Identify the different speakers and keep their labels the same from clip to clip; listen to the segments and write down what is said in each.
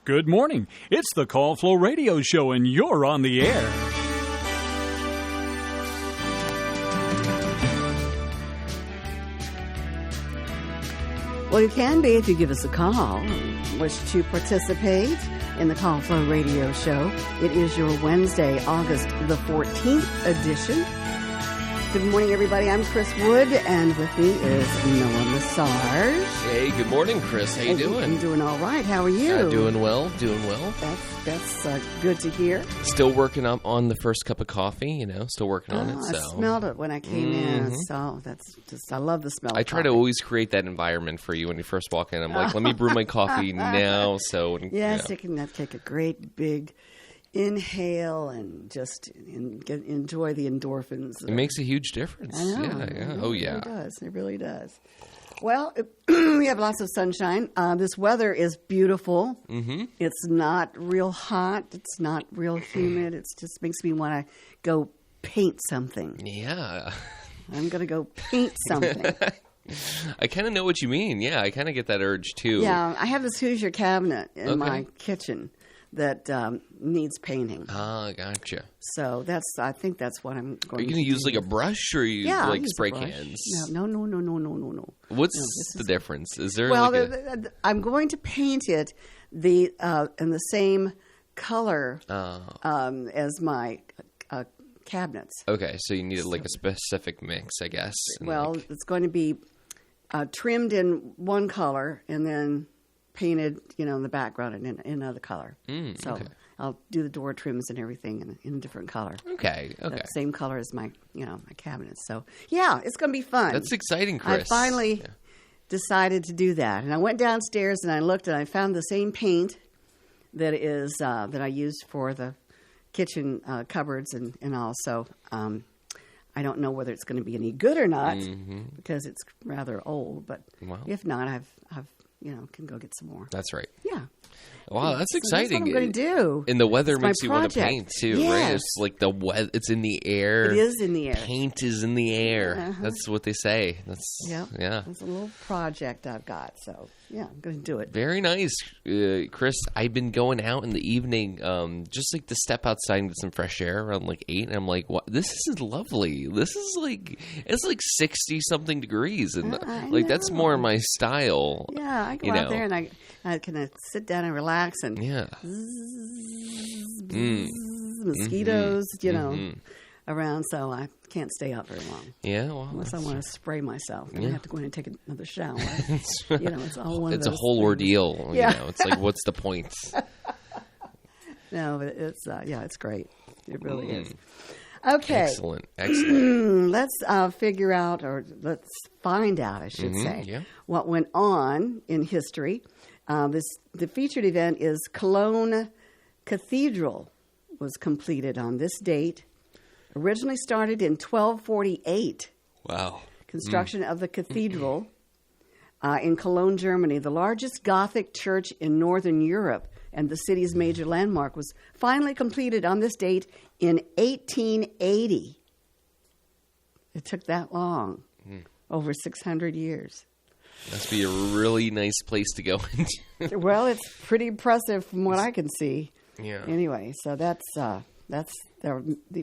Speaker 1: Good morning. It's the Call Flow Radio Show, and you're on the air.
Speaker 2: Well, you can be if you give us a call. Wish to participate in the Call Flow Radio Show. It is your Wednesday, August the 14th edition. Good morning, everybody. I'm Chris Wood, and with me is Noah Massage.
Speaker 3: Hey, good morning, Chris. How you doing?
Speaker 2: I'm doing all right. How are you?
Speaker 3: Doing well.
Speaker 2: That's good to hear.
Speaker 3: Still working on the first cup of coffee, still working on it. So.
Speaker 2: I smelled it when I came in, so that's just, I love the smell of
Speaker 3: I try
Speaker 2: coffee.
Speaker 3: to always create that environment for you when you first walk in. I'm like, let me brew my coffee now. So
Speaker 2: Yes, you can take a great big inhale and just enjoy the endorphins.
Speaker 3: It makes a huge difference.
Speaker 2: I know.
Speaker 3: Yeah. Oh, yeah.
Speaker 2: It really does. Well, we have lots of sunshine. This weather is beautiful. Mm-hmm. It's not real hot. It's not real humid. It just makes me want to go paint something.
Speaker 3: Yeah.
Speaker 2: I'm going to go paint something.
Speaker 3: I kind of know what you mean. Yeah, I kind of get that urge, too.
Speaker 2: Yeah, I have this Hoosier cabinet in my kitchen that needs painting.
Speaker 3: Ah, gotcha.
Speaker 2: So I think that's what I'm going to do.
Speaker 3: Are you going to use like a brush or you spray cans?
Speaker 2: No.
Speaker 3: What's the difference? Is there
Speaker 2: I'm going to paint it in the same color as my cabinets.
Speaker 3: Okay, so you need a specific mix, I guess.
Speaker 2: It's going to be trimmed in one color and then painted, in the background in another color. Okay. I'll do the door trims and everything in a different color.
Speaker 3: Okay.
Speaker 2: The same color as my cabinet. So, yeah, it's going to be fun.
Speaker 3: That's exciting, Chris.
Speaker 2: I finally decided to do that. And I went downstairs and I looked and I found the same paint that is that I used for the kitchen cupboards and all. So, I don't know whether it's going to be any good or not because it's rather old. But if not, I've can go get some more.
Speaker 3: That's right.
Speaker 2: Yeah.
Speaker 3: Wow, that's exciting.
Speaker 2: That's what I'm going to do.
Speaker 3: And the weather makes you want to paint, too, right? It's like the weather. It's in the air.
Speaker 2: It is in the air.
Speaker 3: Paint is in the air. Uh-huh. That's what they say. Yeah.
Speaker 2: It's a little project I've got, so I'm going to do it.
Speaker 3: Very nice, Chris. I've been going out in the evening, just like to step outside and get some fresh air around like 8, and I'm like, "What? This is lovely. This is it's like 60-something degrees, and that's more my style."
Speaker 2: Yeah, I go out there and I can sit down and relax and mosquitoes, around, so I can't stay out very long.
Speaker 3: Yeah, well,
Speaker 2: unless I want to spray myself, then I have to go in and take another shower.
Speaker 3: It's
Speaker 2: all one of those
Speaker 3: a whole ordeal.
Speaker 2: Yeah.
Speaker 3: It's like, what's the point?
Speaker 2: No, but it's great. It really is. Okay.
Speaker 3: Excellent.
Speaker 2: Let's figure out, or let's find out, I should say, what went on in history. The featured event is Cologne Cathedral was completed on this date. Originally started in 1248.
Speaker 3: Wow.
Speaker 2: Construction of the cathedral in Cologne, Germany, the largest Gothic church in Northern Europe and the city's major landmark, was finally completed on this date in 1880. It took that long, over 600 years.
Speaker 3: Must be a really nice place to go into.
Speaker 2: Well, it's pretty impressive from what I can see.
Speaker 3: Yeah.
Speaker 2: Anyway, so that's the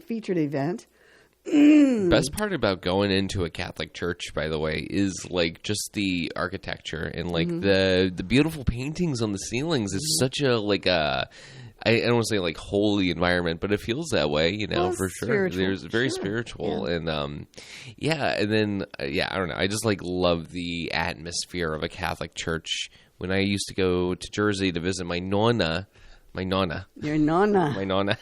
Speaker 2: featured event.
Speaker 3: Best part about going into a Catholic church, by the way, is like just the architecture and like the beautiful paintings on the ceilings. Is such a I don't want to say like holy environment, but it feels that way, for sure. There's very spiritual and and then I don't know. I just love the atmosphere of a Catholic church. When I used to go to Jersey to visit my nonna.
Speaker 2: Your nonna.
Speaker 3: My nonna.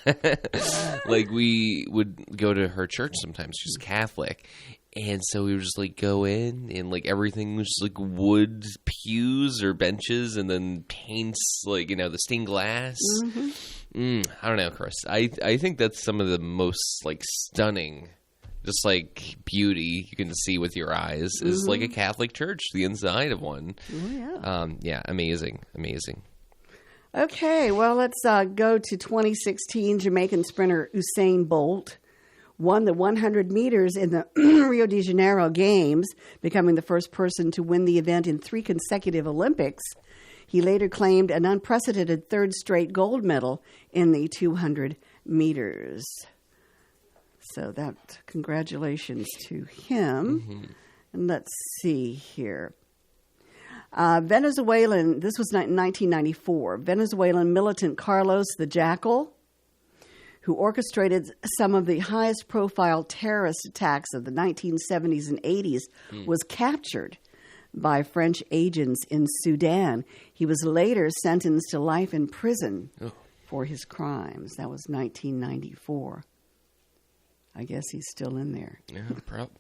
Speaker 3: We would go to her church sometimes. She's Catholic. And so we would just go in and everything was just wood pews or benches and then paints the stained glass. I don't know, Chris. I think that's some of the most stunning just beauty you can see with your eyes is a Catholic church, the inside of one.
Speaker 2: Oh, yeah.
Speaker 3: Amazing.
Speaker 2: Okay, well, let's go to 2016. Jamaican sprinter Usain Bolt won the 100 meters in the Rio de Janeiro Games, becoming the first person to win the event in 3 consecutive Olympics. He later claimed an unprecedented third straight gold medal in the 200 meters. So that, congratulations to him. And let's see here. Venezuelan, this was 1994, Venezuelan militant Carlos the Jackal, who orchestrated some of the highest profile terrorist attacks of the 1970s and 80s, was captured by French agents in Sudan. He was later sentenced to life in prison for his crimes. That was 1994. I guess he's still in there.
Speaker 3: Yeah,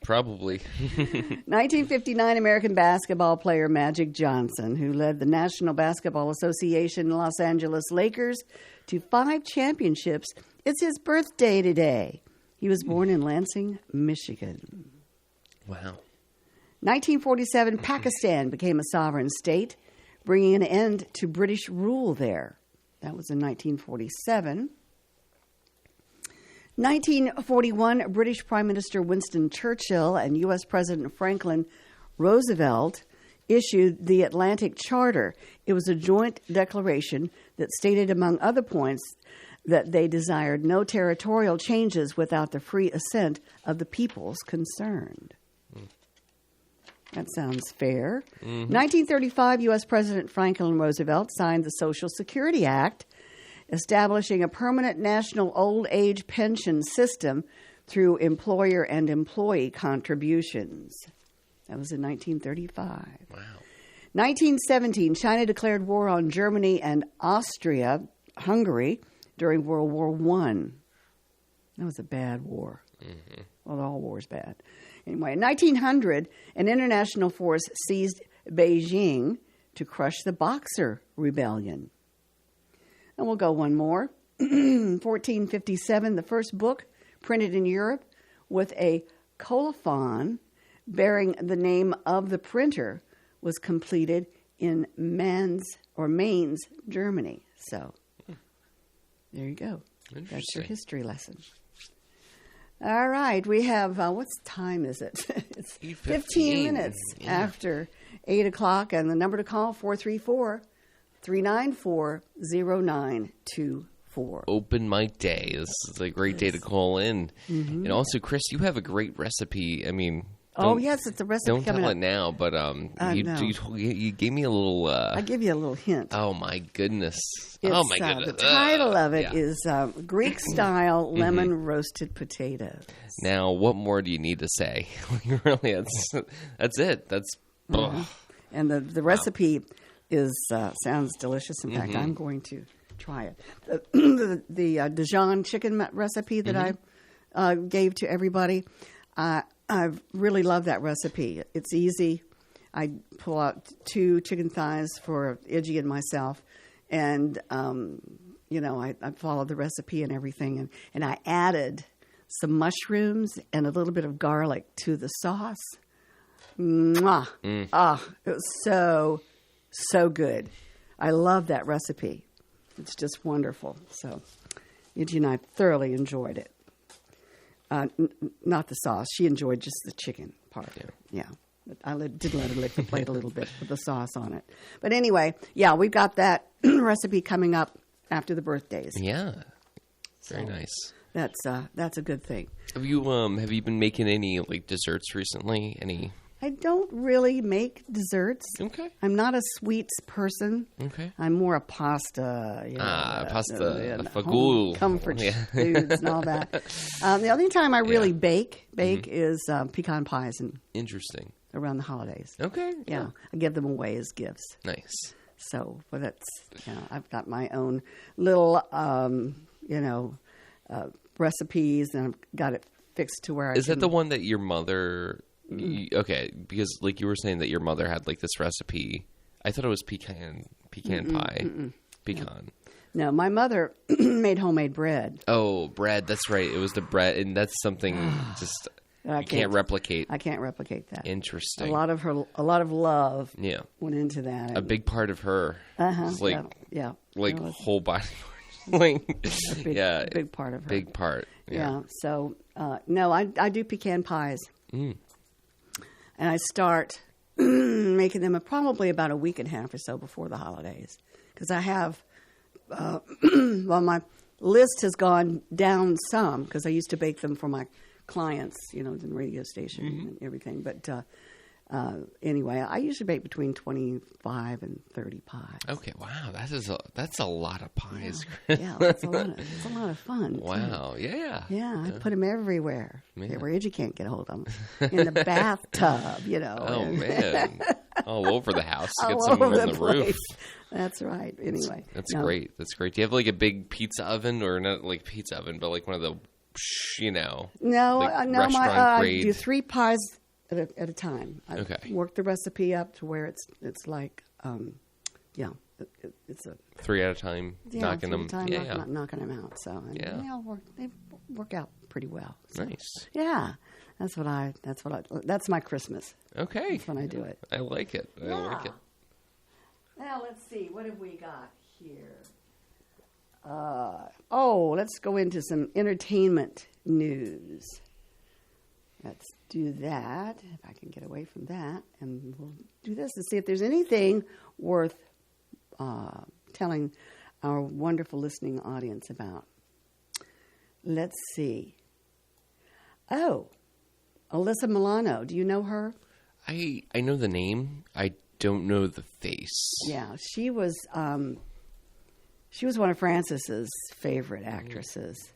Speaker 3: probably.
Speaker 2: 1959 American basketball player Magic Johnson, who led the National Basketball Association Los Angeles Lakers to 5 championships. It's his birthday today. He was born in Lansing, Michigan.
Speaker 3: Wow.
Speaker 2: 1947, Pakistan became a sovereign state, bringing an end to British rule there. That was in 1947. 1941, British Prime Minister Winston Churchill and U.S. President Franklin Roosevelt issued the Atlantic Charter. It was a joint declaration that stated, among other points, that they desired no territorial changes without the free assent of the peoples concerned. That sounds fair. 1935, U.S. President Franklin Roosevelt signed the Social Security Act, establishing a permanent national old age pension system through employer and employee contributions. That was in 1935.
Speaker 3: Wow.
Speaker 2: 1917, China declared war on Germany and Austria-Hungary during World War I. That was a bad war. Well, all war's bad. Anyway, in 1900, an international force seized Beijing to crush the Boxer Rebellion. And we'll go one more. 1457, the first book printed in Europe with a colophon bearing the name of the printer was completed in Mainz, Germany. So there you go. That's your history lesson. All right, we have, what time is it? It's 15 minutes after 8 o'clock, and the number to call, 434-394-0924.
Speaker 3: Open mic day. This is a great day to call in. And also, Chris, you have a great recipe. I mean...
Speaker 2: yes, it's a recipe
Speaker 3: Don't
Speaker 2: coming
Speaker 3: tell
Speaker 2: up.
Speaker 3: it now, but you gave me a little...
Speaker 2: I give you a little hint.
Speaker 3: Oh, my goodness.
Speaker 2: It's,
Speaker 3: my goodness.
Speaker 2: The title of it is Greek-style lemon roasted potatoes.
Speaker 3: Now, what more do you need to say? Really, that's it. That's...
Speaker 2: And the recipe is sounds delicious. In fact, I'm going to try it. The Dijon chicken recipe that I gave to everybody, I really love that recipe. It's easy. I pull out 2 chicken thighs for Iggy and myself, and I followed the recipe and everything, and I added some mushrooms and a little bit of garlic to the sauce. Mwah! It was so good. I love that recipe. It's just wonderful. So Iggy and I thoroughly enjoyed it. Not the sauce. She enjoyed just the chicken part. Yeah. But I did let her lick the plate a little bit with the sauce on it. But anyway, we've got that recipe coming up after the birthdays.
Speaker 3: Yeah. Very nice.
Speaker 2: That's a good thing.
Speaker 3: Have you been making any desserts recently? Any?
Speaker 2: I don't really make desserts.
Speaker 3: Okay.
Speaker 2: I'm not a sweets person.
Speaker 3: Okay.
Speaker 2: I'm more a pasta.
Speaker 3: Pasta, fagool.
Speaker 2: Comfort foods and all that. The only time I really bake is pecan pies and
Speaker 3: interesting
Speaker 2: around the holidays.
Speaker 3: Okay.
Speaker 2: Yeah. I give them away as gifts.
Speaker 3: Nice.
Speaker 2: So, but that's I've got my own little recipes, and I've got it fixed to where
Speaker 3: Is that the one that your mother? Okay, because you were saying that your mother had this recipe. I thought it was pecan pie. Pecan.
Speaker 2: No, my mother made homemade bread.
Speaker 3: Oh, bread. That's right. It was the bread, and that's something just you can't replicate.
Speaker 2: I can't replicate that.
Speaker 3: Interesting.
Speaker 2: A lot of love.
Speaker 3: Yeah.
Speaker 2: Went into that.
Speaker 3: A big part of her.
Speaker 2: Yeah.
Speaker 3: Whole body.
Speaker 2: A big part of her.
Speaker 3: Big part. Yeah.
Speaker 2: So no, I do pecan pies. And I start making them probably about a week and a half or so before the holidays. Because I have, well, my list has gone down some because I used to bake them for my clients, you know, the radio station and everything. But anyway, I usually bake between 25 and 30 pies.
Speaker 3: Okay, wow, that's a lot of pies.
Speaker 2: Yeah, it's a lot of fun.
Speaker 3: Wow,
Speaker 2: too.
Speaker 3: yeah.
Speaker 2: Yeah, I put them everywhere.
Speaker 3: Man.
Speaker 2: Everywhere you can't get a hold of them. In the bathtub, you know.
Speaker 3: Oh, man. All over the house. Get
Speaker 2: All
Speaker 3: some
Speaker 2: over
Speaker 3: on the roof.
Speaker 2: place. That's right. Anyway.
Speaker 3: That's great. That's great. Do you have like a big pizza oven, or not like pizza oven, but like one of the, you know,
Speaker 2: No,
Speaker 3: like
Speaker 2: no,
Speaker 3: restaurant
Speaker 2: I
Speaker 3: grade?
Speaker 2: do 3 pies at a time. I
Speaker 3: Okay.
Speaker 2: work the recipe up to where it's like, it's a
Speaker 3: 3 at a time, knocking
Speaker 2: 3
Speaker 3: them.
Speaker 2: at a time,
Speaker 3: Yeah,
Speaker 2: knocking them out. So and
Speaker 3: Yeah.
Speaker 2: they work out pretty well. So,
Speaker 3: nice.
Speaker 2: yeah, that's my Christmas.
Speaker 3: Okay,
Speaker 2: That's when I do it.
Speaker 3: I like it. I like it.
Speaker 2: Now let's see, what have we got here? Let's go into some entertainment news. Let's do that, if I can get away from that. And we'll do this to see if there's anything worth telling our wonderful listening audience about. Let's see. Oh, Alyssa Milano. Do you know her?
Speaker 3: I know the name. I don't know the face.
Speaker 2: Yeah, she was one of Francis's favorite actresses.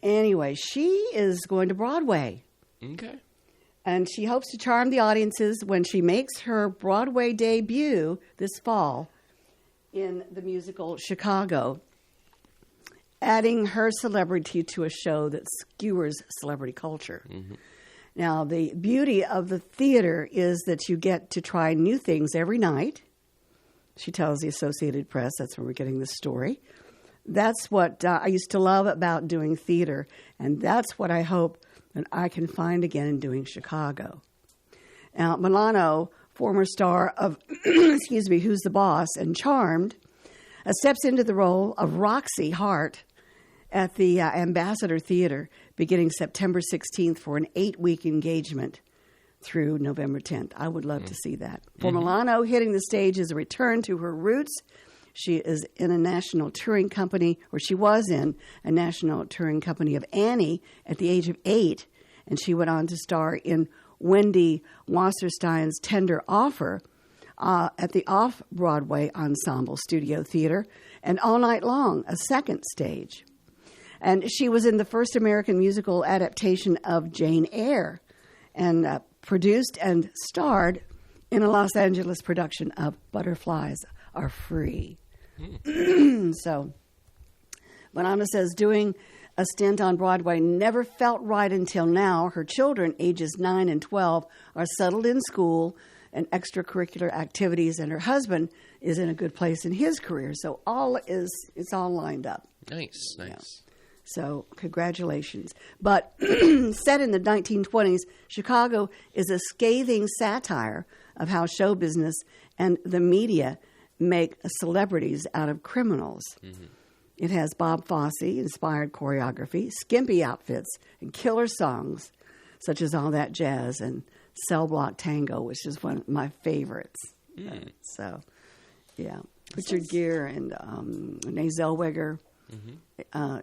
Speaker 2: Anyway, she is going to Broadway.
Speaker 3: Okay.
Speaker 2: And she hopes to charm the audiences when she makes her Broadway debut this fall in the musical Chicago, adding her celebrity to a show that skewers celebrity culture. Mm-hmm. Now, the beauty of the theater is that you get to try new things every night. She tells the Associated Press, that's where we're getting this story. That's what I used to love about doing theater, and that's what I hope that I can find again in doing Chicago. Now, Milano, former star of, Who's the Boss and Charmed, steps into the role of Roxy Hart at the Ambassador Theater beginning September 16th for an 8-week engagement through November 10th. I would love to see that. For Milano, hitting the stage is a return to her roots. She is in a national touring company, or she was in a national touring company of Annie at the age of 8, and she went on to star in Wendy Wasserstein's Tender Offer at the Off-Broadway Ensemble Studio Theater, and All Night Long, a second stage. And she was in the first American musical adaptation of Jane Eyre, and produced and starred in a Los Angeles production of Butterflies Are Free. So, Milano says doing a stint on Broadway never felt right until now. Her children, ages 9 and 12, are settled in school and extracurricular activities, and her husband is in a good place in his career. So it's all lined up.
Speaker 3: Nice.
Speaker 2: Yeah. So congratulations. But set in the 1920s, Chicago is a scathing satire of how show business and the media make celebrities out of criminals. Mm-hmm. It has Bob Fosse-inspired choreography, skimpy outfits, and killer songs, such as All That Jazz and Cell Block Tango, which is one of my favorites. So, yeah. Richard Gere and Renee Zellweger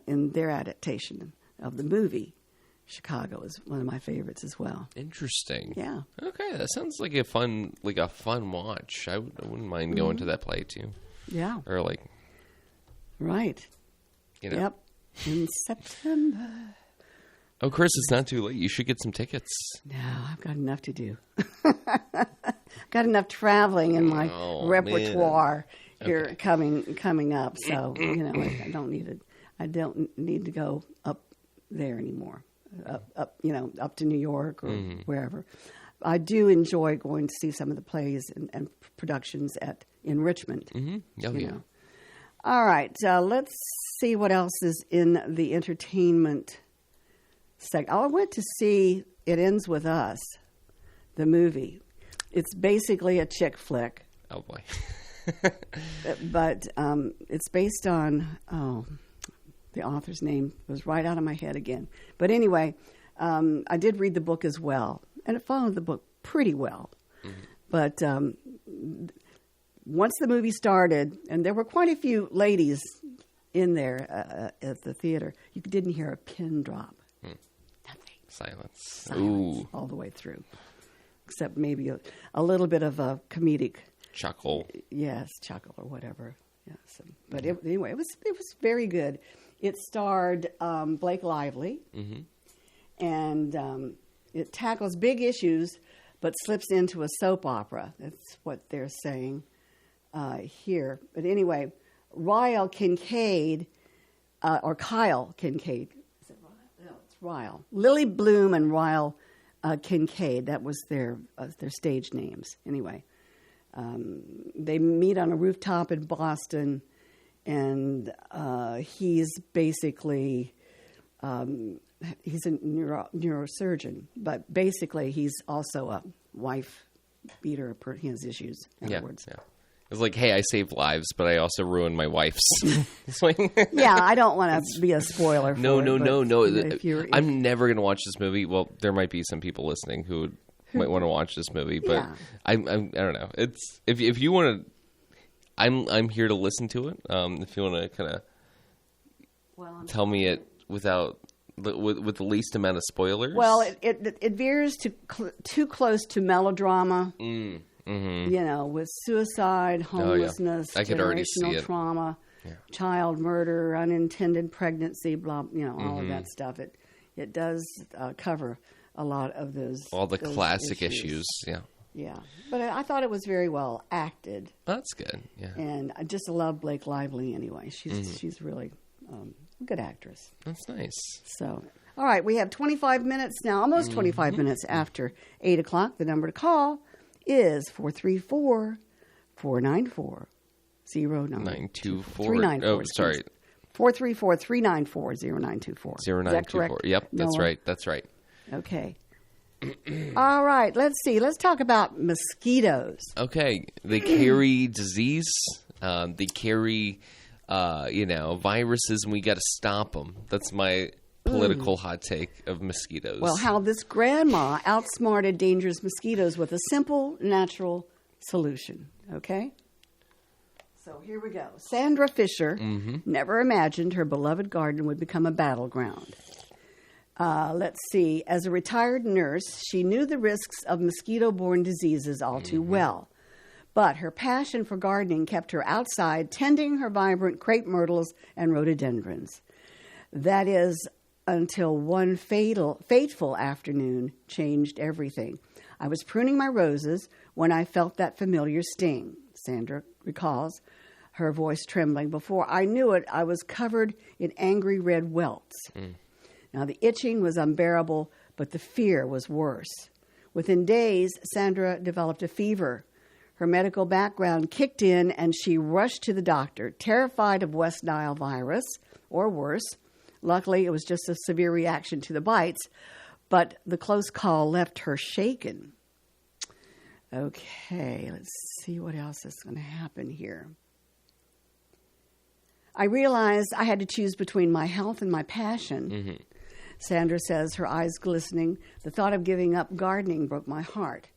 Speaker 2: in their adaptation of the movie Chicago is one of my favorites as well.
Speaker 3: Interesting.
Speaker 2: Yeah.
Speaker 3: Okay, that sounds like a fun watch. I wouldn't mind going to that play too.
Speaker 2: Yeah.
Speaker 3: Or like,
Speaker 2: right.
Speaker 3: You know.
Speaker 2: Yep. In September.
Speaker 3: Oh, Chris, it's not too late. You should get some tickets.
Speaker 2: No, I've got enough to do. Got enough traveling in my repertoire here coming up. So I don't need to go up there anymore. Up to New York or wherever. I do enjoy going to see some of the plays and productions in Richmond.
Speaker 3: Mm-hmm. Oh, yeah.
Speaker 2: All right, let's see what else is in the entertainment section. I went to see It Ends With Us, the movie. It's basically a chick flick.
Speaker 3: Oh, boy.
Speaker 2: But it's based on, the author's name was right out of my head again. But anyway, I did read the book as well, and it followed the book pretty well. But once the movie started, and there were quite a few ladies in there at the theater, you didn't hear a pin drop. Nothing.
Speaker 3: Silence.
Speaker 2: Ooh. All the way through. Except maybe a little bit of a comedic
Speaker 3: chuckle.
Speaker 2: Yes, chuckle or whatever. Yes. But anyway, it was very good. It starred Blake Lively, and it tackles big issues, but slips into a soap opera. That's what they're saying here. But anyway, Ryle Kincaid, or Kyle Kincaid. Is it Ryle? No, it's Ryle. Lily Bloom and Ryle Kincaid. That was their stage names. Anyway, they meet on a rooftop in Boston, and he's basically he's a neurosurgeon, but basically he's also a wife beater. He has issues. In other words.
Speaker 3: Yeah. It's like, hey, I saved lives, but I also ruined my wife's.
Speaker 2: Yeah, I don't want to be a spoiler for
Speaker 3: No.
Speaker 2: it.
Speaker 3: I'm never going to watch this movie. Well, there might be some people listening who might want to watch this movie, but
Speaker 2: Yeah.
Speaker 3: I don't know. It's if you want to, I'm here to listen to it. If you want to kind of tell me it with the least amount of spoilers.
Speaker 2: Well, it veers too close to melodrama. You know, with suicide, homelessness,
Speaker 3: I could already see
Speaker 2: generational
Speaker 3: it.
Speaker 2: trauma, child murder, unintended pregnancy, all of that stuff. It does cover a lot of those.
Speaker 3: All the
Speaker 2: those
Speaker 3: classic issues. Yeah.
Speaker 2: Yeah, but I thought it was very well acted.
Speaker 3: That's good. Yeah.
Speaker 2: And I just love Blake Lively anyway. She's really a good actress.
Speaker 3: That's nice.
Speaker 2: So, all right, we have 25 minutes now, almost 25 minutes after 8 o'clock. The number to call is 434-494-0924.
Speaker 3: 924. Oh, sorry.
Speaker 2: 434-394-0924.
Speaker 3: 0924. Yep, that's
Speaker 2: Noah?
Speaker 3: right. That's right.
Speaker 2: Okay. All right, let's see. Let's talk about mosquitoes.
Speaker 3: Okay, they carry disease. They carry, viruses, and we got to stop them. That's my political hot take of mosquitoes.
Speaker 2: Well, how this grandma outsmarted dangerous mosquitoes with a simple, natural solution. Okay? So here we go. Sandra Fisher never imagined her beloved garden would become a battleground. Let's see. As a retired nurse, she knew the risks of mosquito-borne diseases all too well. But her passion for gardening kept her outside tending her vibrant crepe myrtles and rhododendrons. That is until one fateful afternoon changed everything. I was pruning my roses when I felt that familiar sting, Sandra recalls, her voice trembling. Before I knew it, I was covered in angry red welts. Now, the itching was unbearable, but the fear was worse. Within days, Sandra developed a fever. Her medical background kicked in, and she rushed to the doctor, terrified of West Nile virus, or worse. Luckily, it was just a severe reaction to the bites, but the close call left her shaken. Okay, let's see what else is going to happen here. I realized I had to choose between my health and my passion. Sandra says, her eyes glistening. The thought of giving up gardening broke my heart.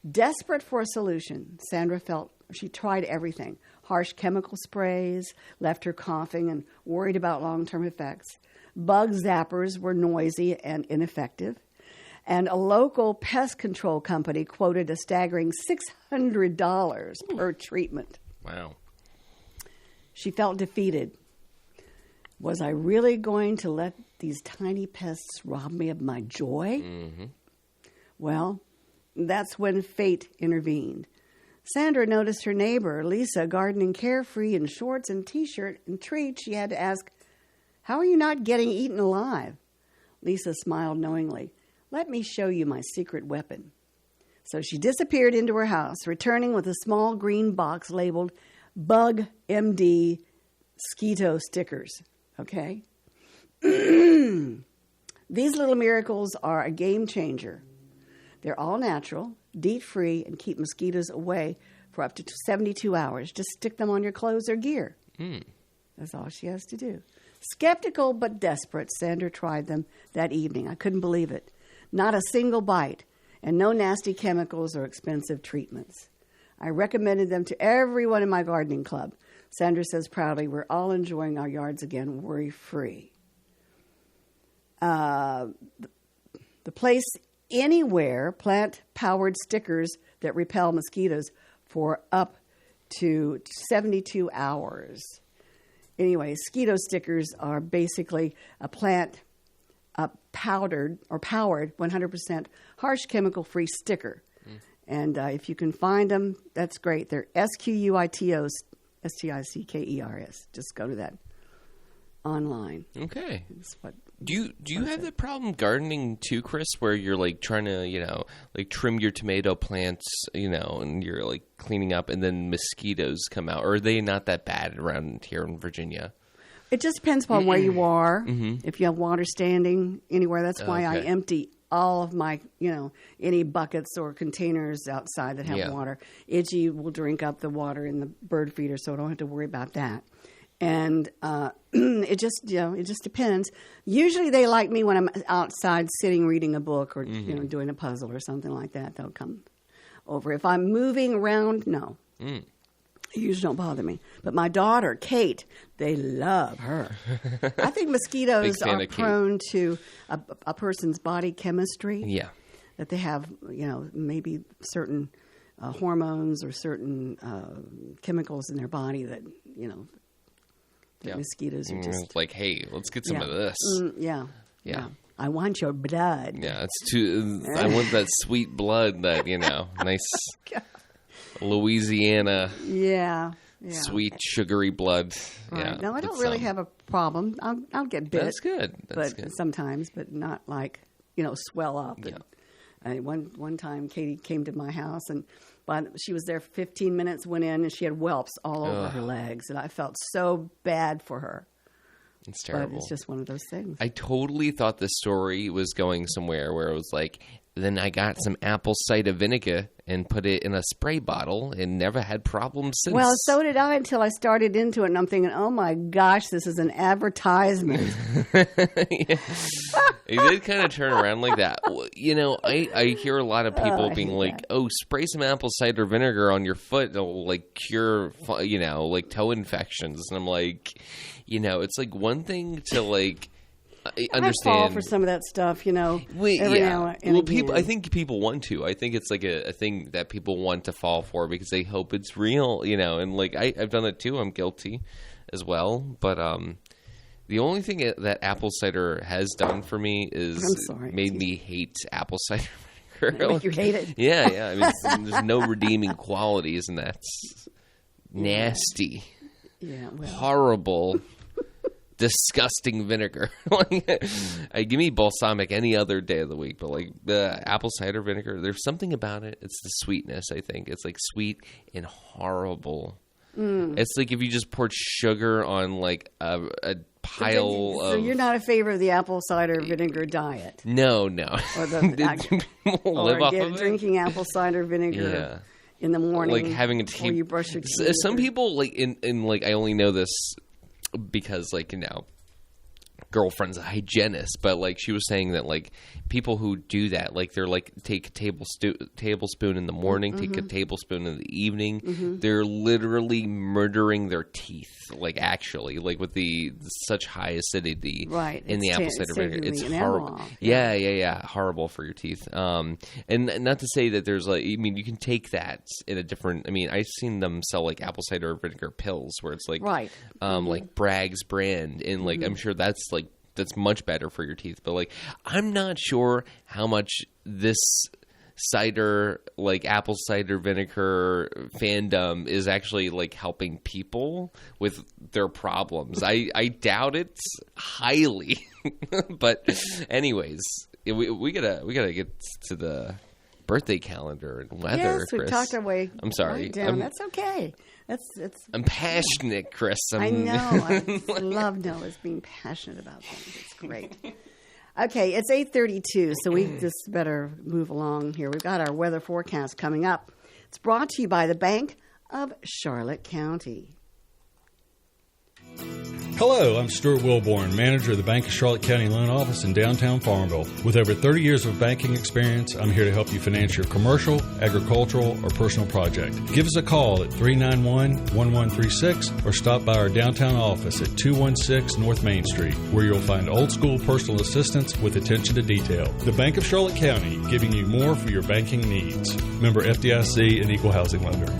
Speaker 2: Desperate for a solution, Sandra felt she tried everything. Harsh chemical sprays left her coughing and worried about long-term effects. Bug zappers were noisy and ineffective. And a local pest control company quoted a staggering $600 per treatment.
Speaker 3: Wow.
Speaker 2: She felt defeated. Was I really going to let these tiny pests rob me of my joy? Well, that's when fate intervened. Sandra noticed her neighbor, Lisa, gardening carefree in shorts and T-shirt and treat. She had to ask, "How are you not getting eaten alive?" Lisa smiled knowingly. "Let me show you my secret weapon." So she disappeared into her house, returning with a small green box labeled Bug MD Skeeto stickers. Okay? These little miracles are a game changer. They're all natural, DEET-free, and keep mosquitoes away for up to 72 hours. Just stick them on your clothes or gear. That's all she has to do. Skeptical but desperate, Sandra tried them that evening. I couldn't believe it. Not a single bite. and no nasty chemicals or expensive treatments. I recommended them to everyone in my gardening club. Sandra says proudly, we're all enjoying our yards again, worry-free. The Place Anywhere plant-powered stickers that repel mosquitoes for up to 72 hours. Anyway, mosquito stickers are basically a plant powdered or powered 100% harsh chemical-free sticker. And if you can find them, that's great. They're SQUITOs, STICKERS. Just go to that online.
Speaker 3: Okay.
Speaker 2: That's what.
Speaker 3: Do you have that problem gardening too, Chris, where you're like trying to, like trim your tomato plants, and you're like cleaning up and then mosquitoes come out? Or are they not that bad around here in Virginia?
Speaker 2: It just depends upon where you are. If you have water standing anywhere, that's why I empty all of my, any buckets or containers outside that have water. Iggy will drink up the water in the bird feeder, so I don't have to worry about that. And it just depends. Usually they like me when I'm outside sitting reading a book or doing a puzzle or something like that. They'll come over. If I'm moving around, no. They usually don't bother me. But my daughter, Kate, they love her. I think mosquitoes are prone to a person's body chemistry. Yeah. That they have, maybe certain hormones or certain chemicals in their body that, mosquitoes are just
Speaker 3: like, hey, let's get some of this.
Speaker 2: Yeah. I want your blood.
Speaker 3: Yeah, it's too. I want that sweet blood, that nice Louisiana.
Speaker 2: Yeah.
Speaker 3: Sweet sugary blood.
Speaker 2: Right.
Speaker 3: Yeah.
Speaker 2: No, I don't really have a problem. I'll get bit.
Speaker 3: That's good.
Speaker 2: Sometimes, but not like swell up.
Speaker 3: Yeah.
Speaker 2: And one time, Katie came to my house and. But she was there for 15 minutes, went in, and she had whelps all over her legs. And I felt so bad for her.
Speaker 3: It's terrible.
Speaker 2: But it's just one of those things.
Speaker 3: I totally thought the story was going somewhere where it was like, then I got some apple cider vinegar and put it in a spray bottle and never had problems since.
Speaker 2: Well, so did I until I started into it. And I'm thinking, oh, my gosh, this is an advertisement.
Speaker 3: It did kind of turn around like that. I hear a lot of people being like, oh, spray some apple cider vinegar on your foot. It'll, like, cure, like toe infections. And I'm like, it's like one thing to, like, understand.
Speaker 2: I fall for some of that stuff, every now and again.
Speaker 3: I think people want to. I think it's like a thing that people want to fall for because they hope it's real, and like I've done it too. I'm guilty as well. But the only thing that apple cider has done for me is made me hate apple cider vinegar.
Speaker 2: Make you hate it?
Speaker 3: Yeah. I mean, there's no redeeming qualities, and that's nasty.
Speaker 2: Yeah,
Speaker 3: horrible. Disgusting vinegar. Give me balsamic any other day of the week, but like the apple cider vinegar, there's something about it. It's the sweetness, I think. It's like sweet and horrible. It's like if you just poured sugar on like a pile of...
Speaker 2: So you're not a favor of the apple cider vinegar diet?
Speaker 3: No.
Speaker 2: Or drinking apple cider vinegar in the morning,
Speaker 3: like having a
Speaker 2: before you brush your teeth.
Speaker 3: Some people like in like I only know this because like girlfriend's a hygienist, but like she was saying that like people who do that, like they're like take a tablespoon in the morning, take a tablespoon in the evening, they're literally murdering their teeth, like actually, like with the such high acidity in the apple cider vinegar. It's horrible. Yeah, horrible for your teeth. And not to say that there's like, I mean, you can take that in a different, I mean, I've seen them sell like apple cider vinegar pills where it's like like Bragg's brand, and like I'm sure that's much better for your teeth, but like I'm not sure how much this cider, like apple cider vinegar fandom is actually like helping people with their problems. I doubt it highly. But anyways, we gotta get to the birthday calendar and weather.
Speaker 2: Yes, we
Speaker 3: Chris.
Speaker 2: Talked our way.
Speaker 3: I'm sorry.
Speaker 2: That's okay.
Speaker 3: I'm passionate, Chris.
Speaker 2: I know. I love Noah's being passionate about things. It's great. Okay, it's 8:32, so we just better move along here. We've got our weather forecast coming up. It's brought to you by the Bank of Charlotte County.
Speaker 4: Hello, I'm Stuart Wilborn, manager of the Bank of Charlotte County Loan Office in downtown Farmville. With over 30 years of banking experience, I'm here to help you finance your commercial, agricultural, or personal project. Give us a call at 391-1136 or stop by our downtown office at 216 North Main Street, where you'll find old-school personal assistance with attention to detail. The Bank of Charlotte County, giving you more for your banking needs. Member FDIC and Equal Housing Lender.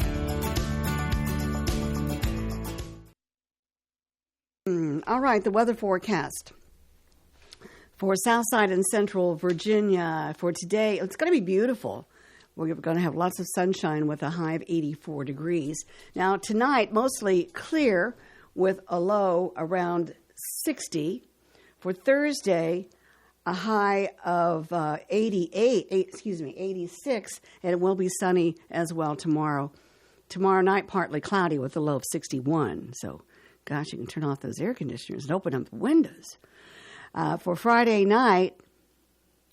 Speaker 2: All right, the weather forecast for Southside and Central Virginia for today. It's going to be beautiful. We're going to have lots of sunshine with a high of 84 degrees. Now, tonight, mostly clear with a low around 60. For Thursday, a high of 86, and it will be sunny as well tomorrow. Tomorrow night, partly cloudy with a low of 61. So, gosh, you can turn off those air conditioners and open up the windows. For Friday night,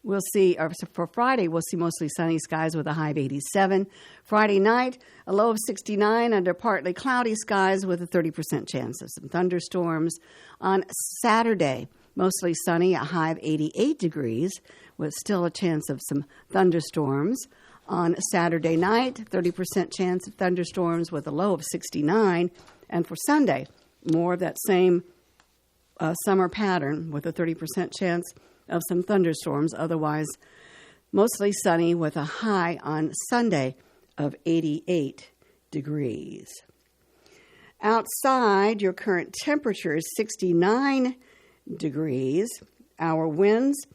Speaker 2: we'll see mostly sunny skies with a high of 87. Friday night, a low of 69 under partly cloudy skies with a 30% chance of some thunderstorms. On Saturday, mostly sunny, a high of 88 degrees with still a chance of some thunderstorms. On Saturday night, 30% chance of thunderstorms with a low of 69. And for Sunday, more of that same summer pattern with a 30% chance of some thunderstorms. Otherwise, mostly sunny with a high on Sunday of 88 degrees. Outside, your current temperature is 69 degrees. Our winds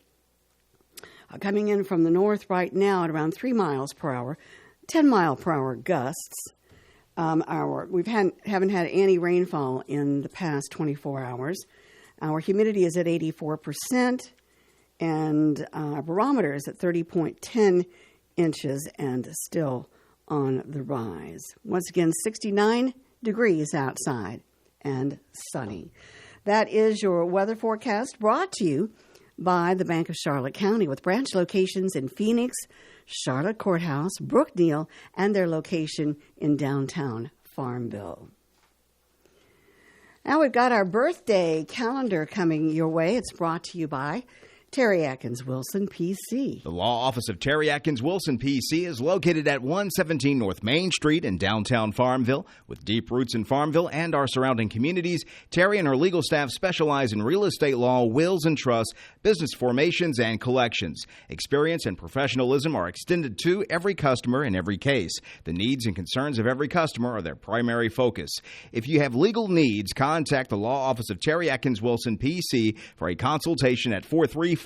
Speaker 2: are coming in from the north right now at around 3 miles per hour, 10 mile per hour gusts. We haven't had any rainfall in the past 24 hours. Our humidity is at 84%, and our barometer is at 30.10 inches and still on the rise. Once again, 69 degrees outside and sunny. That is your weather forecast brought to you by the Bank of Charlotte County with branch locations in Phoenix, Charlotte Courthouse, Brookneal, and their location in downtown Farmville. Now we've got our birthday calendar coming your way. It's brought to you by Terry Atkins Wilson, PC.
Speaker 5: The law office of Terry Atkins Wilson, PC is located at 117 North Main Street in downtown Farmville. With deep roots in Farmville and our surrounding communities, Terry and her legal staff specialize in real estate law, wills and trusts, business formations, and collections. Experience and professionalism are extended to every customer in every case. The needs and concerns of every customer are their primary focus. If you have legal needs, contact the law office of Terry Atkins Wilson, PC for a consultation at 434-392-1422.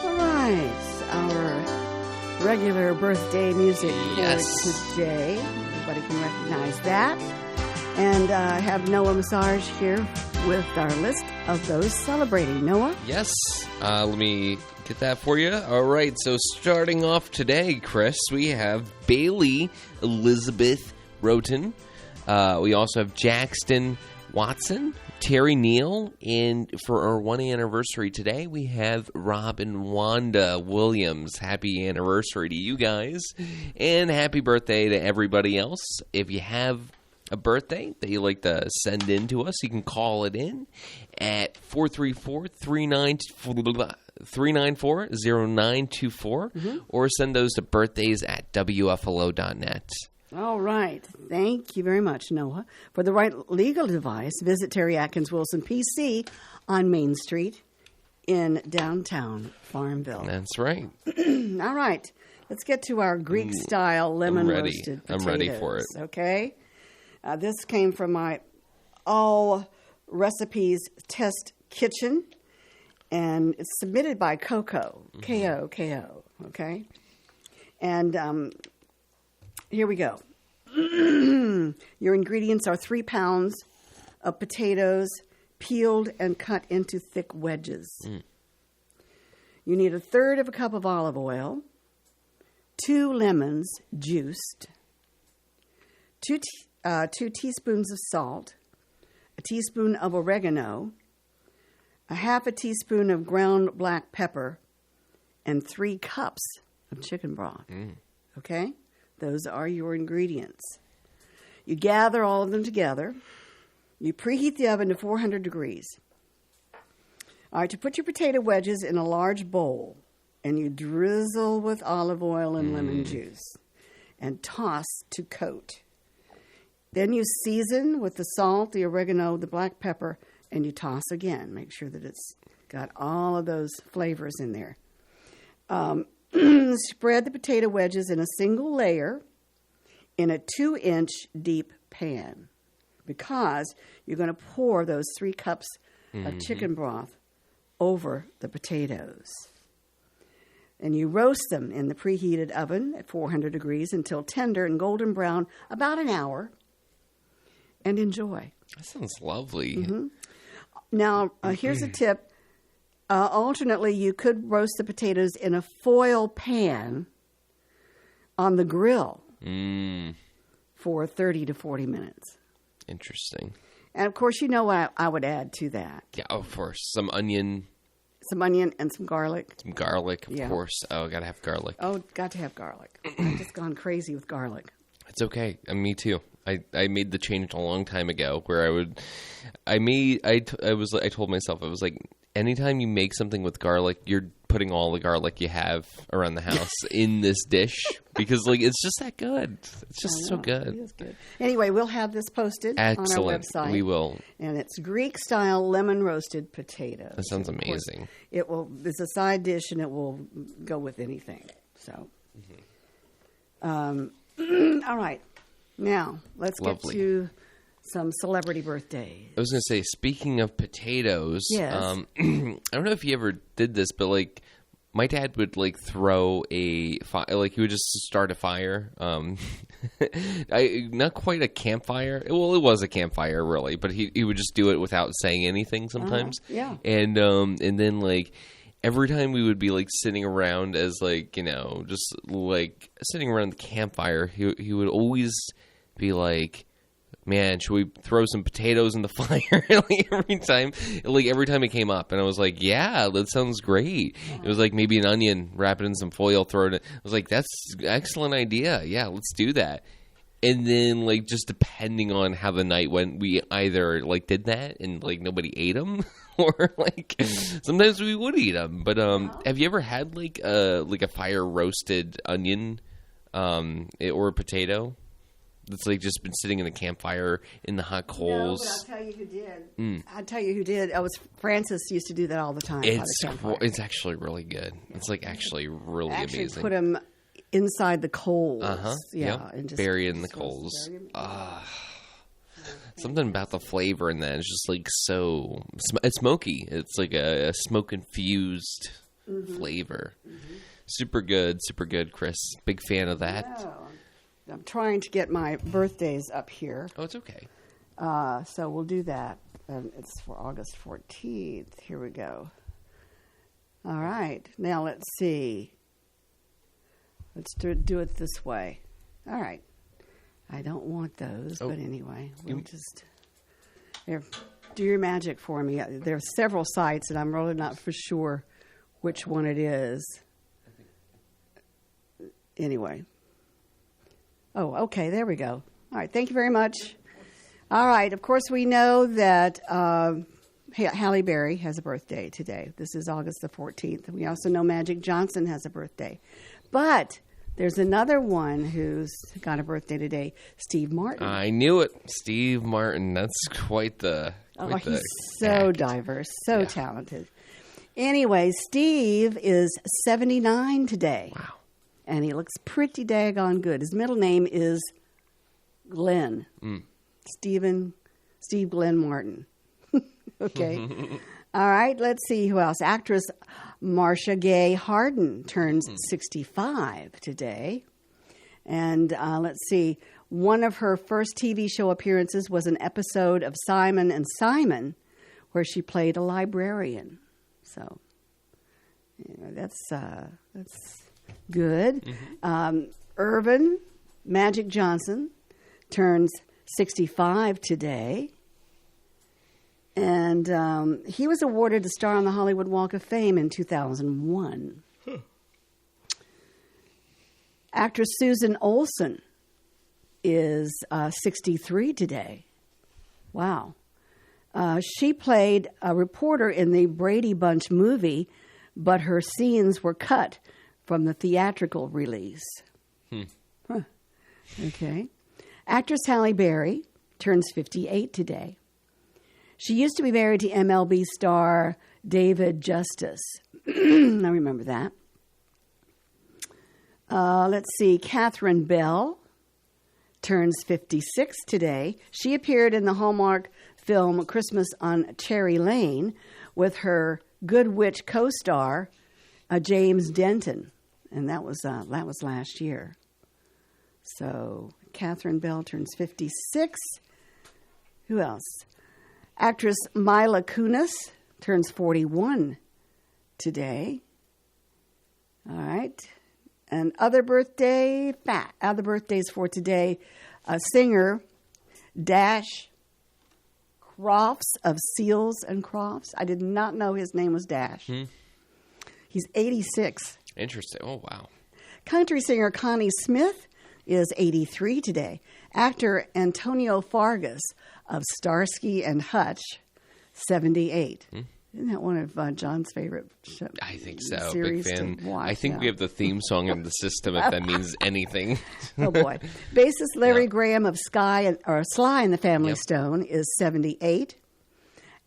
Speaker 2: All right, our regular birthday music for today. Everybody can recognize that. And I have Noah Massage here with our list of those celebrating. Noah?
Speaker 3: Yes. Let me get that for you. All right. So starting off today, Chris, we have Bailey Elizabeth Roten. We also have Jackson Watson, Terry Neal, and for our 1 anniversary today, we have Rob and Wanda Williams. Happy anniversary to you guys, and happy birthday to everybody else. If you have a birthday that you like to send in to us, you can call it in at 434-394-0924, or send those to birthdays@wflo.net.
Speaker 2: All right. Thank you very much, Noah. For the right legal advice, visit Terry Atkins Wilson, PC, on Main Street in downtown Farmville.
Speaker 3: That's right.
Speaker 2: All right. Let's get to our Greek-style lemon roasted potatoes.
Speaker 3: I'm ready for it.
Speaker 2: Okay. This came from my All Recipes Test Kitchen, and it's submitted by Coco, K-O-K-O, okay? And here we go. Your ingredients are 3 pounds of potatoes, peeled and cut into thick wedges. You need 1/3 cup of olive oil, 2 lemons juiced, 2 teaspoons of salt, a teaspoon of oregano, a 1/2 teaspoon of ground black pepper, and 3 cups of chicken broth. Okay? Those are your ingredients. You gather all of them together. You preheat the oven to 400 degrees. All right, you put your potato wedges in a large bowl, and you drizzle with olive oil and lemon juice, and toss to coat. Then you season with the salt, the oregano, the black pepper, and you toss again. Make sure that it's got all of those flavors in there. Spread the potato wedges in a single layer in a 2-inch deep pan, because you're going to pour those 3 cups of chicken broth over the potatoes. And you roast them in the preheated oven at 400 degrees until tender and golden brown, about an hour, and enjoy.
Speaker 3: That sounds lovely.
Speaker 2: Now, here's a tip. Alternately, you could roast the potatoes in a foil pan on the grill for 30 to 40 minutes.
Speaker 3: Interesting.
Speaker 2: And, of course, you know what I would add to that.
Speaker 3: Yeah, of course. Some onion.
Speaker 2: Some onion and some garlic.
Speaker 3: Some garlic, of
Speaker 2: Yeah.
Speaker 3: course. Oh, gotta have garlic.
Speaker 2: Oh, got to have garlic. I've just gone crazy with garlic.
Speaker 3: It's okay. Me too. I made the change a long time ago where I told myself, I was like, anytime you make something with garlic, you're putting all the garlic you have around the house in this dish, because like it's just that good. It's just so
Speaker 2: It
Speaker 3: good.
Speaker 2: is good. Anyway, we'll have this posted
Speaker 3: Excellent.
Speaker 2: on our website.
Speaker 3: We will.
Speaker 2: And it's Greek-style lemon roasted potatoes.
Speaker 3: That sounds
Speaker 2: Of course,
Speaker 3: amazing.
Speaker 2: It's a side dish, and it will go with anything. So, all right. Now, let's
Speaker 3: Lovely.
Speaker 2: get to some celebrity birthdays.
Speaker 3: I was going to say, speaking of potatoes,
Speaker 2: Yes.
Speaker 3: I don't know if you ever did this, but like my dad would like throw he would just start a fire. Not quite a campfire. Well, it was a campfire really, but he would just do it without saying anything sometimes.
Speaker 2: Yeah.
Speaker 3: And then like every time we would be like sitting around as like, you know, just like sitting around the campfire, he would always be like, man, should we throw some potatoes in the fire? every time it came up. And I was like, yeah, that sounds great. It was like maybe an onion, wrap it in some foil, throw it in. I was like, that's an excellent idea. Yeah, let's do that. And then, like, just depending on how the night went, we either, like, did that and, like, nobody ate them, or, like, sometimes we would eat them. But have you ever had, like a fire-roasted onion or a potato that's, like, just been sitting in the campfire in the hot coals?
Speaker 2: No, but I'll tell you who did. I'll tell you who did. Francis used to do that all the time. by the campfire.
Speaker 3: It's actually really good. It's, like, actually really
Speaker 2: Actually
Speaker 3: amazing.
Speaker 2: put him inside the coals. Yeah,
Speaker 3: Yep.
Speaker 2: and just
Speaker 3: Bury in the coals. Something about the flavor in that is just like so. It's smoky. It's like a smoke infused flavor. Super good, Chris. Big fan of that.
Speaker 2: Oh, I'm trying to get my birthdays up here,
Speaker 3: Oh, it's okay.
Speaker 2: so we'll do that. It's for August 14th. Here we go. All right, now let's see. Let's do it this way. All right. I don't want those, but anyway, we'll just here. Do your magic for me. There are several sites, and I'm really not for sure which one it is. Anyway. Oh, okay. There we go. All right. Thank you very much. All right. Of course, we know that Halle Berry has a birthday today. This is August the 14th. We also know Magic Johnson has a birthday. But there's another one who's got a birthday today, Steve Martin.
Speaker 3: I knew it. Steve Martin. That's quite the.
Speaker 2: He's so diverse, so talented. Anyway, Steve is 79 today.
Speaker 3: Wow.
Speaker 2: And he looks pretty daggone good. His middle name is Glenn. Steve Glenn Martin. Okay. All right, let's see who else. Actress Marcia Gay Harden turns 65 today. And let's see, one of her first TV show appearances was an episode of Simon and Simon where she played a librarian. So, that's good. Irvin Magic Johnson turns 65 today. And he was awarded a star on the Hollywood Walk of Fame in 2001. Actress Susan Olsen is 63 today. Wow. She played a reporter in the Brady Bunch movie, but her scenes were cut from the theatrical release. Huh. Okay. Actress Halle Berry turns 58 today. She used to be married to MLB star David Justice. I remember that. Let's see. Catherine Bell turns 56 today. She appeared in the Hallmark film Christmas on Cherry Lane with her Good Witch co-star James Denton, and that was last year. So Catherine Bell turns 56. Who else? Actress Mila Kunis turns 41 today. All right. And other birthdays for today, singer Dash Crofts of Seals and Crofts. I did not know his name was Dash. He's 86.
Speaker 3: Interesting. Oh, wow.
Speaker 2: Country singer Connie Smith is 83 today. Actor Antonio Fargas of Starsky and Hutch, 78. Isn't that one of John's favorite shows?
Speaker 3: I think so.
Speaker 2: Series
Speaker 3: Big fan.
Speaker 2: to watch,
Speaker 3: I think we have the theme song in the system, if that means anything.
Speaker 2: Oh, boy. Bassist Larry Graham of Sly and the Family Stone is 78.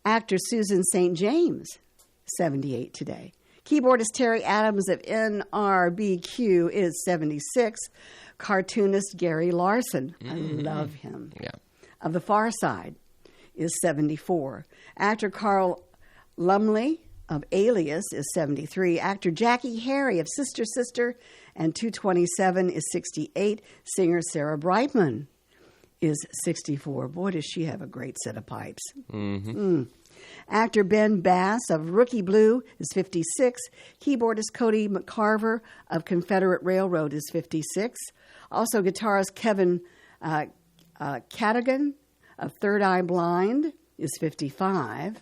Speaker 2: Actor Susan St. James, 78 today. Keyboardist Terry Adams of NRBQ is 76. Cartoonist Gary Larson, I love him, of The Far Side, is 74. Actor Carl Lumley of Alias is 73. Actor Jackie Harry of Sister Sister and 227 is 68. Singer Sarah Brightman is 64. Boy, does she have a great set of pipes. Actor Ben Bass of Rookie Blue is 56. Keyboardist Cody McCarver of Confederate Railroad is 56. Also, guitarist Kevin Cadogan of Third Eye Blind is 55.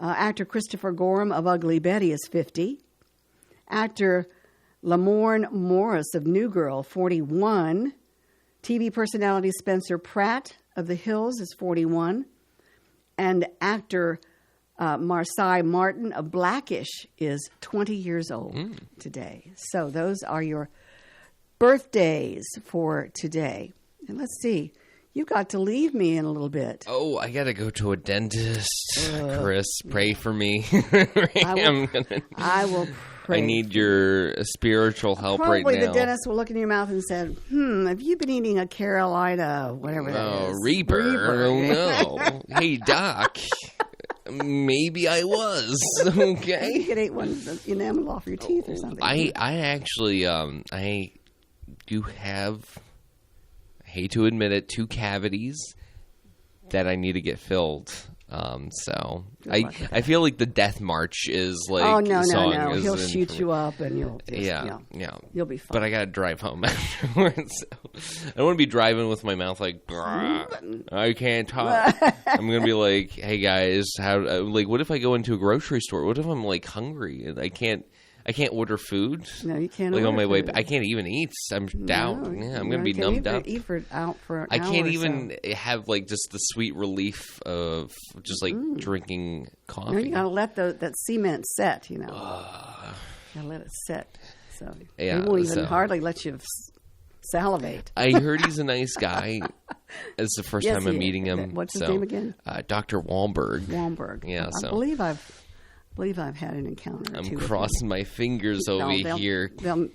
Speaker 2: Actor Christopher Gorham of Ugly Betty is 50. Actor Lamorne Morris of New Girl, 41. TV personality Spencer Pratt of The Hills is 41. And actor Marsai Martin of Blackish is 20 years old today. So those are your birthdays for today. And let's see. You've got to leave me in a little bit.
Speaker 3: Oh, I got to go to a dentist. Chris, pray for me.
Speaker 2: I will pray.
Speaker 3: I need your spiritual help right now.
Speaker 2: Probably the dentist will look in your mouth and say, have you been eating a Carolina, whatever that is?
Speaker 3: Reaper. Oh, no. Hey, Doc. Maybe I was. Okay.
Speaker 2: You could eat one enamel off your teeth or something.
Speaker 3: I actually, I do have... hate to admit it, 2 cavities that I need to get filled. So I feel like the death march is like
Speaker 2: no. He'll shoot you up and you'll you'll be fine.
Speaker 3: But I gotta drive home afterwards. So I don't want to be driving with my mouth like I can't talk. I'm gonna be like, hey guys, what if I go into a grocery store? What if I'm like hungry and I can't order food.
Speaker 2: No, you can't.
Speaker 3: Like
Speaker 2: order
Speaker 3: on my
Speaker 2: food.
Speaker 3: way, I can't even eat. I'm down. Yeah, I'm gonna be numbed up.
Speaker 2: Eat for an
Speaker 3: I can't
Speaker 2: hour
Speaker 3: even have like just the sweet relief of just like drinking coffee.
Speaker 2: No, you gotta let that cement set. You gotta let it set. So he won't even hardly let you salivate.
Speaker 3: I heard he's a nice guy. It's the first time I'm meeting him.
Speaker 2: What's his name again?
Speaker 3: Dr. Wahlberg.
Speaker 2: Yeah. I believe I've had an encounter.
Speaker 3: I'm crossing my fingers over here.
Speaker 2: They'll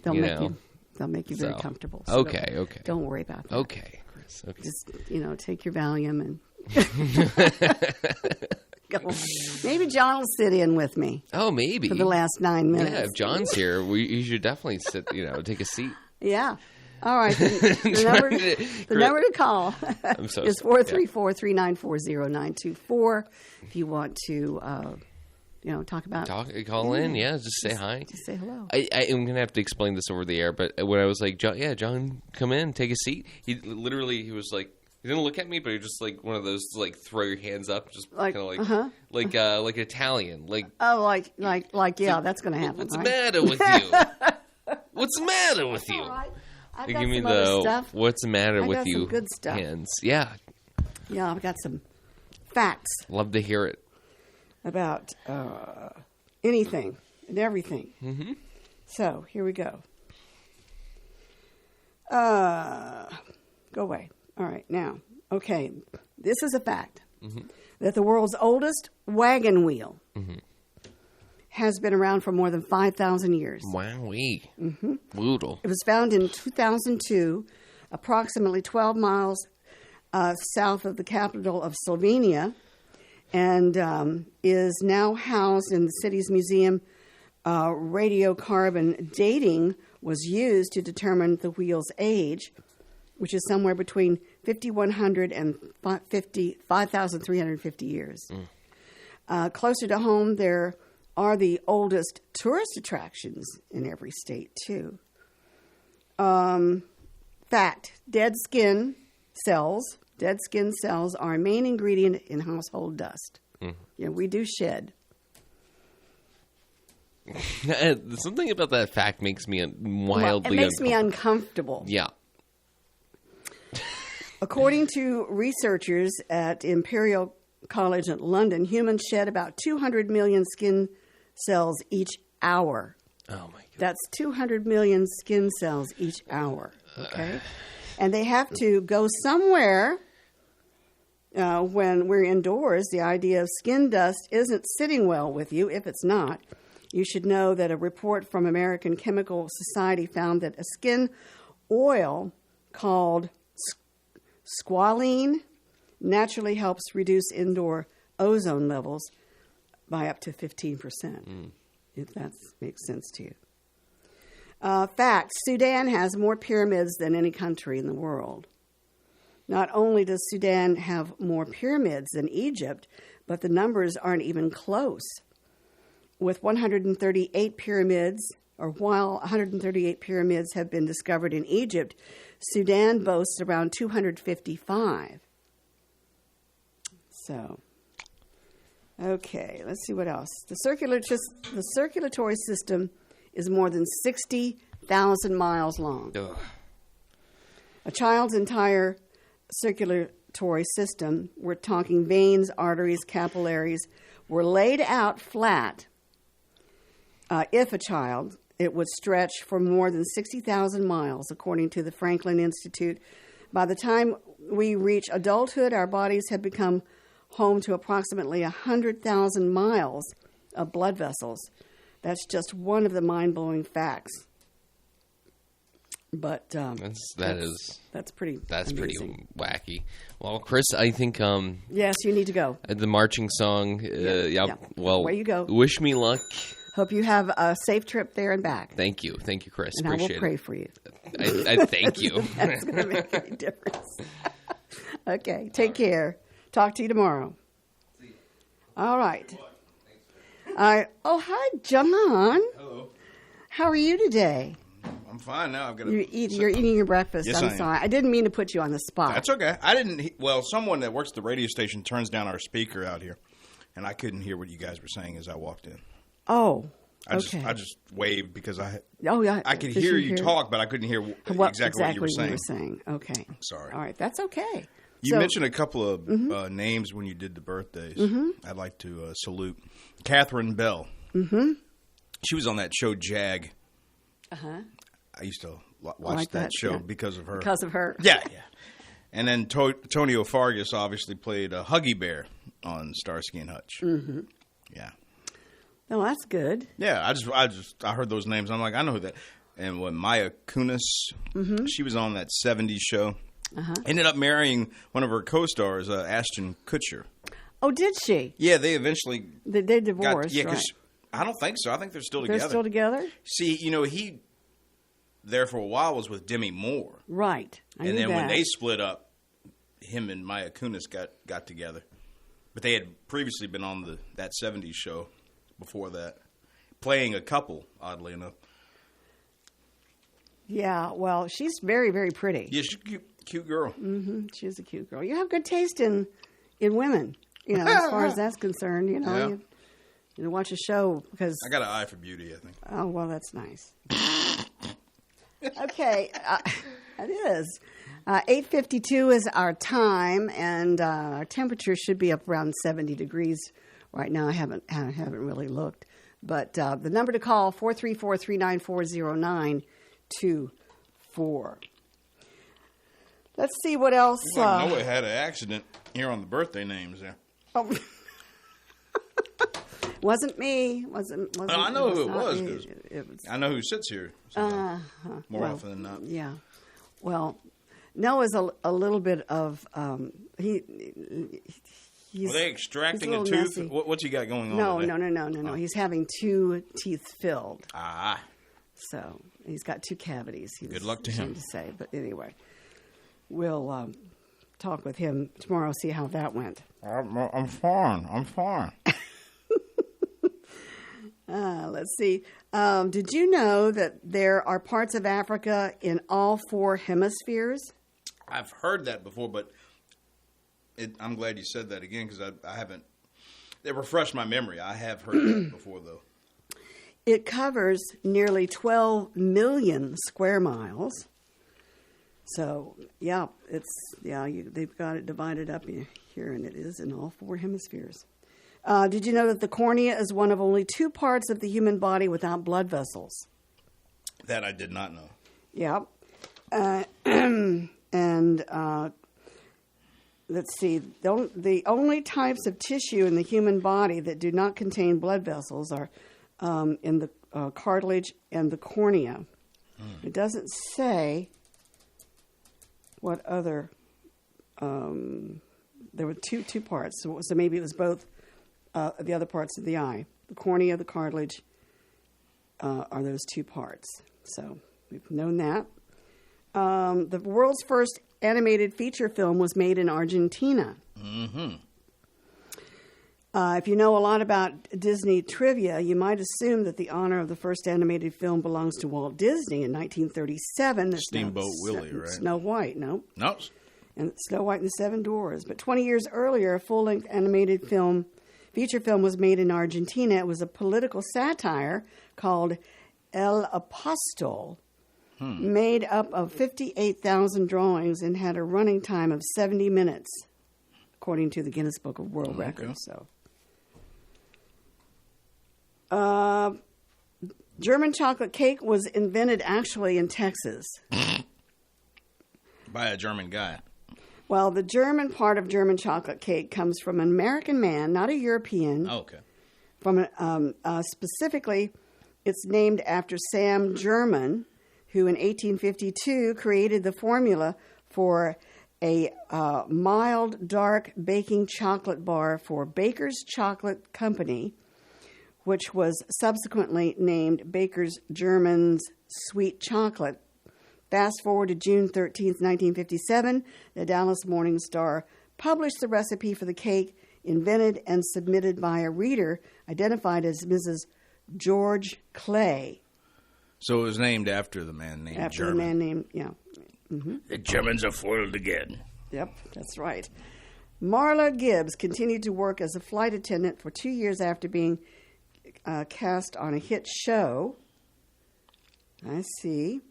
Speaker 2: make you very comfortable. So
Speaker 3: okay.
Speaker 2: Don't worry about that.
Speaker 3: Okay, Chris. Okay.
Speaker 2: Just take your Valium and go. Maybe John will sit in with me.
Speaker 3: Oh, maybe
Speaker 2: for the last 9 minutes.
Speaker 3: Yeah, if John's here, you should definitely sit. Take a seat.
Speaker 2: Yeah. All right. The number to call is 434-394-0924 if you want to. Talk about...
Speaker 3: Call in, just say hi.
Speaker 2: Just say hello.
Speaker 3: I'm going to have to explain this over the air, but when I was like, John, come in, take a seat, he was like, he didn't look at me, but he just like one of those, like, throw your hands up, just kind of like Italian. Like
Speaker 2: that's going to happen.
Speaker 3: What's the matter with you? What's the matter with you?
Speaker 2: I've
Speaker 3: Give
Speaker 2: got
Speaker 3: me
Speaker 2: some other stuff.
Speaker 3: what's the matter
Speaker 2: I
Speaker 3: with
Speaker 2: got
Speaker 3: you?
Speaker 2: some good stuff.
Speaker 3: Hands. Yeah,
Speaker 2: Yeah, I've got some facts
Speaker 3: love to hear it.
Speaker 2: about anything and everything. Mm-hmm. So here we go. Go away. All right, now, okay, this is a fact that the world's oldest wagon wheel has been around for more than 5,000 years.
Speaker 3: Wowee. Brutal.
Speaker 2: It was found in 2002, approximately 12 miles south of the capital of Slovenia, and is now housed in the city's museum. Radiocarbon dating was used to determine the wheel's age, which is somewhere between 5,100 and 5,350 years. Closer to home, there are the oldest tourist attractions in every state, too. Fact, dead skin cells are a main ingredient in household dust. Yeah, we do shed.
Speaker 3: Something about that fact makes me wildly
Speaker 2: it makes me uncomfortable.
Speaker 3: Yeah.
Speaker 2: According to researchers at Imperial College in London, humans shed about 200 million skin cells each hour.
Speaker 3: Oh, my God.
Speaker 2: That's 200 million skin cells each hour, okay? And they have to go somewhere when we're indoors. The idea of skin dust isn't sitting well with you. If it's not, you should know that a report from American Chemical Society found that a skin oil called squalene naturally helps reduce indoor ozone levels by up to 15%, if that makes sense to you. Fact, Sudan has more pyramids than any country in the world. Not only does Sudan have more pyramids than Egypt, but the numbers aren't even close. With 138 pyramids, or while 138 pyramids have been discovered in Egypt, Sudan boasts around 255. So, okay, let's see what else. The circulatory system is more than 60,000 miles long.
Speaker 3: Ugh.
Speaker 2: A child's entire circulatory system, we're talking veins, arteries, capillaries, were laid out flat. If a child, it would stretch for more than 60,000 miles, according to the Franklin Institute. By the time we reach adulthood, our bodies have become home to approximately 100,000 miles of blood vessels. That's just one of the mind-blowing facts. But that's pretty amazing.
Speaker 3: Pretty wacky. Well, Chris, I think
Speaker 2: yes, you need to go.
Speaker 3: The marching song. Yeah. Well,
Speaker 2: where you go.
Speaker 3: Wish me luck.
Speaker 2: Hope you have a safe trip there and back.
Speaker 3: Thank you, Chris.
Speaker 2: And
Speaker 3: Appreciate
Speaker 2: I will pray for you.
Speaker 3: I thank you.
Speaker 2: That's going to make any difference. Okay, take care. Talk to you tomorrow. All right. Oh, hi, John.
Speaker 6: Hello.
Speaker 2: How are you today?
Speaker 6: I'm fine now.
Speaker 2: You're eating your breakfast.
Speaker 6: Yes,
Speaker 2: I'm
Speaker 6: I am.
Speaker 2: sorry. I didn't mean to put you on the spot.
Speaker 6: That's okay. I didn't. Well, someone that works at the radio station turns down our speaker out here, and I couldn't hear what you guys were saying as I walked in.
Speaker 2: Oh,
Speaker 6: I just waved because I could
Speaker 2: Did
Speaker 6: hear you talk, but I couldn't hear exactly what you were saying.
Speaker 2: Okay.
Speaker 6: Sorry.
Speaker 2: All right. That's okay.
Speaker 6: You mentioned a couple of names when you did the birthdays. I'd like to salute Catherine Bell. Mm-hmm. She was on that show Jag.
Speaker 2: Uh-huh.
Speaker 6: I used to watch that show because of her.
Speaker 2: Because of her.
Speaker 6: Yeah. And then Tonio Fargas obviously played Huggy Bear on Starsky and Hutch. Mm-hmm. Yeah.
Speaker 2: Oh, that's good.
Speaker 6: Yeah, I heard those names. I'm like, I know who that. And when Maya Kunis, she was on that 70s show. Ended up marrying one of her co-stars, Ashton Kutcher.
Speaker 2: Oh, did she?
Speaker 6: Yeah, they eventually
Speaker 2: they divorced.
Speaker 6: right? I don't think so. I think they're still together.
Speaker 2: They're still together?
Speaker 6: See, he there for a while was with Demi Moore.
Speaker 2: Right.
Speaker 6: And then when they split up, him and Maya Kunis got together. But they had previously been on that 70s show before that, playing a couple, oddly enough.
Speaker 2: Yeah, well, she's very, very pretty.
Speaker 6: Yeah, she's a cute girl.
Speaker 2: Mm-hmm. She's a cute girl. You have good taste in women, as far as that's concerned.
Speaker 6: Yeah.
Speaker 2: You watch a show because
Speaker 6: I got an eye for beauty, I think.
Speaker 2: Oh, well, that's nice. Okay, it is. 8:52 is our time, and our temperature should be up around 70 degrees right now. I haven't really looked, but the number to call 434-394-0924. Let's see what else.
Speaker 6: Noah had an accident here on the birthday names there.
Speaker 2: Oh. Wasn't me. Wasn't.
Speaker 6: I know who it
Speaker 2: not
Speaker 6: was.
Speaker 2: me.
Speaker 6: 'Cause
Speaker 2: It was.
Speaker 6: I know who sits here more often than not.
Speaker 2: Yeah. Well, Noah's a little bit of he's.
Speaker 6: Were they extracting
Speaker 2: he's
Speaker 6: a
Speaker 2: little
Speaker 6: tooth?
Speaker 2: messy.
Speaker 6: What's he got going on?
Speaker 2: No.
Speaker 6: today?
Speaker 2: He's having 2 teeth filled.
Speaker 6: Ah,
Speaker 2: So he's got 2 cavities. He was
Speaker 6: Good luck to
Speaker 2: ashamed
Speaker 6: him.
Speaker 2: to say, but anyway, we'll talk with him tomorrow. See how that went.
Speaker 6: I'm fine.
Speaker 2: Let's see. Did you know that there are parts of Africa in all 4 hemispheres?
Speaker 6: I've heard that before, but I'm glad you said that again because I haven't. It refreshed my memory. I have heard that before, though.
Speaker 2: It covers nearly 12 million square miles. So, yeah, they've got it divided up here, and it is in all 4 hemispheres. Did you know that the cornea is one of only 2 parts of the human body without blood vessels?
Speaker 6: That I did not know.
Speaker 2: Yeah. And let's see. The only types of tissue in the human body that do not contain blood vessels are in the cartilage and the cornea. It doesn't say what other. There were two parts, so maybe it was both the other parts of the eye. The cornea, the cartilage are those 2 parts. So we've known that. The world's first animated feature film was made in Argentina.
Speaker 6: Mm-hmm.
Speaker 2: If you know a lot about Disney trivia, you might assume that the honor of the first animated film belongs to Walt Disney in 1937. That's
Speaker 6: Steamboat Willie, right?
Speaker 2: Snow White, no.
Speaker 6: No.
Speaker 2: And Snow White and the Seven Dwarfs. But 20 years earlier, a full-length animated feature film was made in Argentina. It was a political satire called El Apostol, made up of 58,000 drawings and had a running time of 70 minutes, according to the Guinness Book of World Records. So, German chocolate cake was invented actually in Texas.
Speaker 6: By a German guy.
Speaker 2: Well, the German part of German chocolate cake comes from an American man, not a European.
Speaker 6: Oh, okay.
Speaker 2: From specifically, it's named after Sam German, who in 1852 created the formula for a mild, dark baking chocolate bar for Baker's Chocolate Company, which was subsequently named Baker's German's Sweet Chocolate. Fast forward to June 13th, 1957, the Dallas Morning Star published the recipe for the cake, invented and submitted by a reader identified as Mrs. George Clay.
Speaker 6: So it was named after the man named
Speaker 2: After
Speaker 6: German.
Speaker 2: the man named, yeah.
Speaker 6: The Germans are foiled again.
Speaker 2: Yep, that's right. Marla Gibbs continued to work as a flight attendant for 2 years after being cast on a hit show. I see.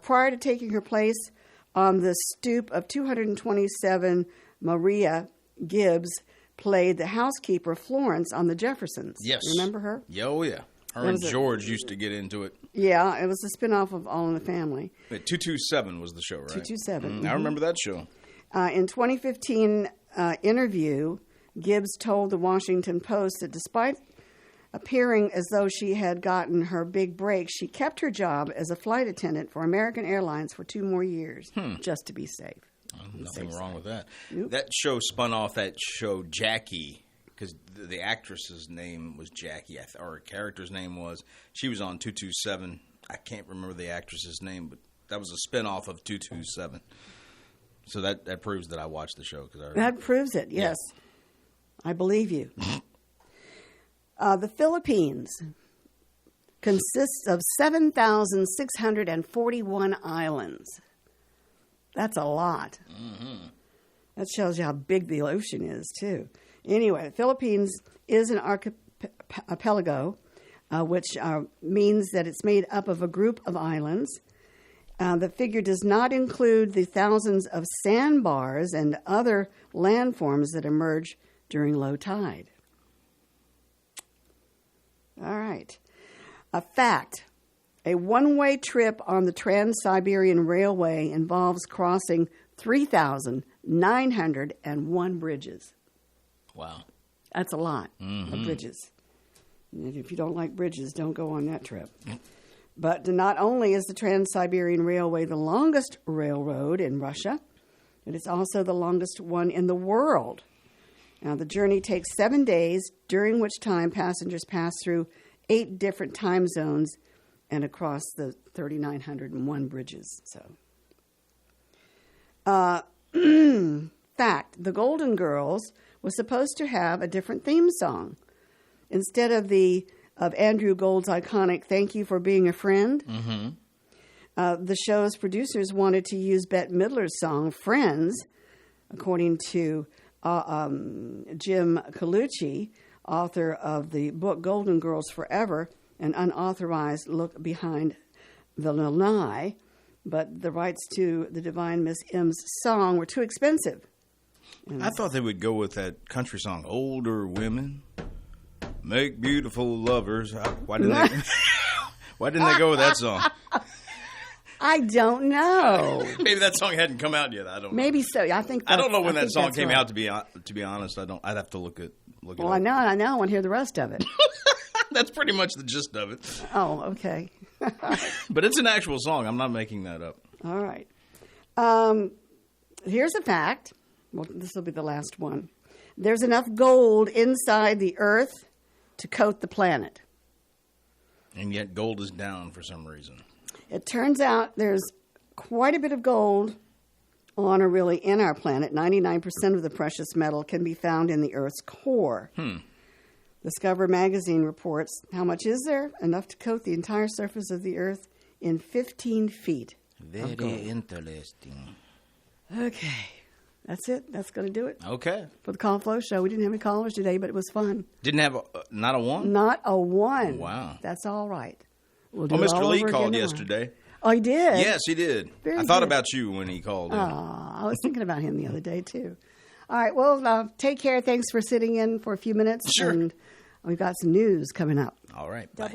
Speaker 2: Prior to taking her place on the stoop of 227, Maria Gibbs played the housekeeper Florence on The Jeffersons.
Speaker 6: Yes.
Speaker 2: Remember her?
Speaker 6: Yeah, oh, yeah. Her and George used to get into it.
Speaker 2: Yeah, it was a spinoff of All in the Family.
Speaker 6: Wait, 227 was the show, right?
Speaker 2: 227.
Speaker 6: I remember that show.
Speaker 2: In 2015 interview, Gibbs told the Washington Post that despite appearing as though she had gotten her big break, she kept her job as a flight attendant for American Airlines for 2 more years, just to be safe.
Speaker 6: Nothing wrong with that.
Speaker 2: Nope.
Speaker 6: That show spun off that show Jackie, because the actress's name was Jackie, or her character's name was. She was on 227. I can't remember the actress's name, but that was a spin-off of 227. So that proves that I watched the show.
Speaker 2: That proves it, yes. I believe you. The Philippines consists of 7,641 islands. That's a lot. Mm-hmm. That shows you how big the ocean is, too. Anyway, the Philippines is an archipelago, which means that it's made up of a group of islands. The figure does not include the thousands of sandbars and other landforms that emerge during low tide. All right. A fact. A one-way trip on the Trans-Siberian Railway involves crossing 3,901 bridges.
Speaker 6: Wow.
Speaker 2: That's a lot of bridges. And if you don't like bridges, don't go on that trip. But not only is the Trans-Siberian Railway the longest railroad in Russia, but it's also the longest one in the world. Now, the journey takes 7 days, during which time passengers pass through 8 different time zones and across the 3,901 bridges. So, fact, the Golden Girls was supposed to have a different theme song. Instead of Andrew Gold's iconic "Thank You for Being a Friend," the show's producers wanted to use Bette Midler's song "Friends," according to Jim Colucci, author of the book Golden Girls Forever, an unauthorized look behind the lanai, but the rights to the Divine Miss M's song were too expensive.
Speaker 6: I thought they would go with that country song, "Older Women Make Beautiful Lovers." Why didn't they? Why didn't they go with that song?
Speaker 2: I don't know.
Speaker 6: Maybe that song hadn't come out yet. I don't know.
Speaker 2: Maybe so. I don't
Speaker 6: know when that song came out. To be honest, I don't. I'd have to look it.
Speaker 2: Well, I know. I want to hear the rest of it.
Speaker 6: That's pretty much the gist of it.
Speaker 2: Oh, okay.
Speaker 6: But it's an actual song. I'm not making that up.
Speaker 2: All right. Here's a fact. Well, this will be the last one. There's enough gold inside the Earth to coat the planet.
Speaker 6: And yet gold is down for some reason.
Speaker 2: It turns out there's quite a bit of gold on, or really in our planet. 99% of the precious metal can be found in the Earth's core. Discover magazine reports, how much is there? Enough to coat the entire surface of the Earth in 15 feet.
Speaker 6: Very interesting.
Speaker 2: Okay. That's it. That's going to do it.
Speaker 6: Okay.
Speaker 2: For the Call Flow Show. We didn't have any callers today, but it was fun.
Speaker 6: Didn't have not a one?
Speaker 2: Not a one.
Speaker 6: Wow.
Speaker 2: That's all right. We'll do
Speaker 6: Well,
Speaker 2: it
Speaker 6: Mr.
Speaker 2: all
Speaker 6: Lee
Speaker 2: over
Speaker 6: called
Speaker 2: again
Speaker 6: yesterday.
Speaker 2: Oh, he did?
Speaker 6: Yes, he did.
Speaker 2: Very
Speaker 6: I thought
Speaker 2: good.
Speaker 6: about you when he called in.
Speaker 2: I was thinking about him the other day, too. All right. Well, take care. Thanks for sitting in for a few minutes.
Speaker 6: Sure.
Speaker 2: And we've got some news coming up.
Speaker 6: All right. Bye.